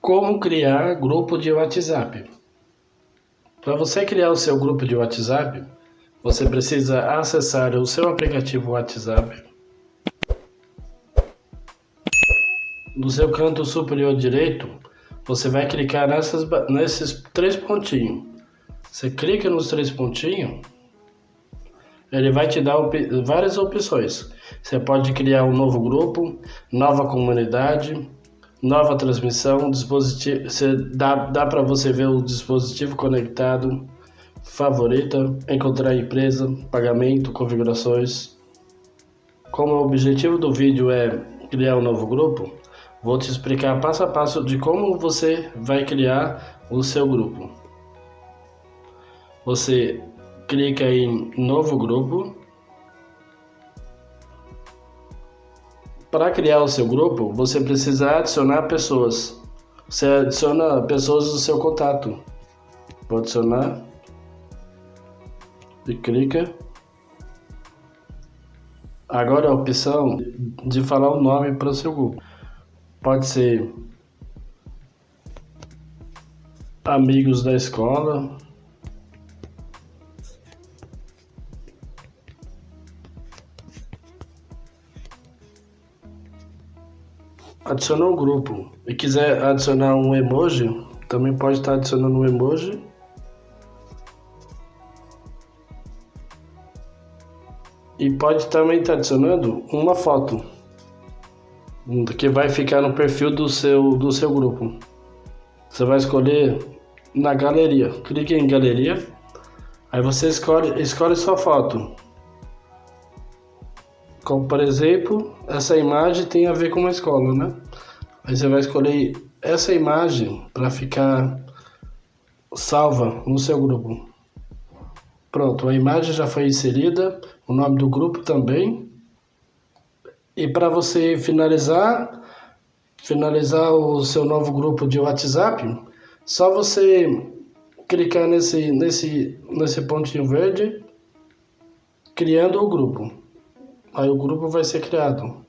Como criar grupo de WhatsApp? Para você criar o seu grupo de WhatsApp, você precisa acessar o seu aplicativo WhatsApp. No seu canto superior direito, você vai clicar nesses três pontinhos. Você clica nos três pontinhos, ele vai te dar várias opções. Você pode criar um novo grupo, nova comunidade, nova transmissão, dispositivo. Dá para você ver o dispositivo conectado, favorita, encontrar empresa, pagamento, configurações. Como o objetivo do vídeo é criar um novo grupo, vou te explicar passo a passo de como você vai criar o seu grupo. Você clica em novo grupo. Para criar o seu grupo, você precisa adicionar pessoas. Você adiciona pessoas do seu contato. Vou adicionar e clica. Agora a opção de falar o nome para o seu grupo. Pode ser amigos da escola, adicionou um grupo e quiser adicionar um emoji, também pode estar adicionando um emoji. E pode também estar adicionando uma foto que vai ficar no perfil do seu grupo. Você vai escolher na galeria. Clique em galeria. Aí você escolhe sua foto. Como por exemplo, essa imagem tem a ver com uma escola, né? Aí você vai escolher essa imagem para ficar salva no seu grupo. Pronto, a imagem já foi inserida, o nome do grupo também. E para você finalizar o seu novo grupo de WhatsApp, só você clicar nesse pontinho verde, criando o grupo. Aí o grupo vai ser criado.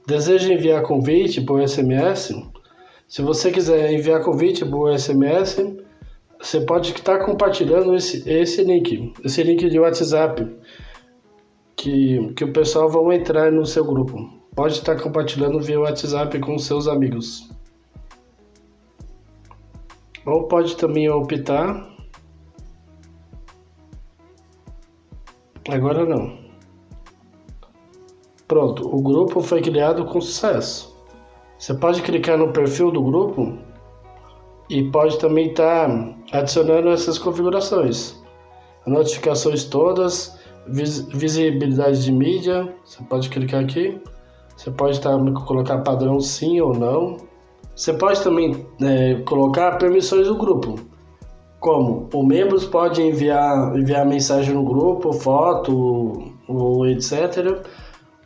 Deseja enviar convite por SMS? Se você quiser enviar convite por SMS, você pode estar compartilhando esse link de WhatsApp, que o pessoal vai entrar no seu grupo. Pode estar compartilhando via WhatsApp com seus amigos. Ou pode também optar. Agora não. Pronto, o grupo foi criado com sucesso. Você pode clicar no perfil do grupo e pode também estar adicionando essas configurações. Notificações todas, visibilidade de mídia, você pode clicar aqui. Você pode colocar padrão sim ou não. Você pode também colocar permissões do grupo, como os membros podem enviar mensagem no grupo, foto ou etc.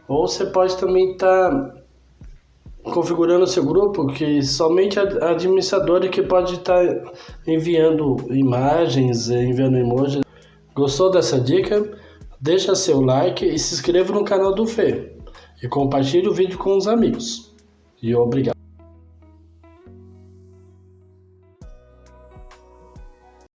Ou você pode também estar configurando o seu grupo que somente a administradora que pode estar enviando imagens, enviando emojis. Gostou dessa dica? Deixa seu like e se inscreva no canal do Fê. E compartilhe o vídeo com os amigos. E obrigado.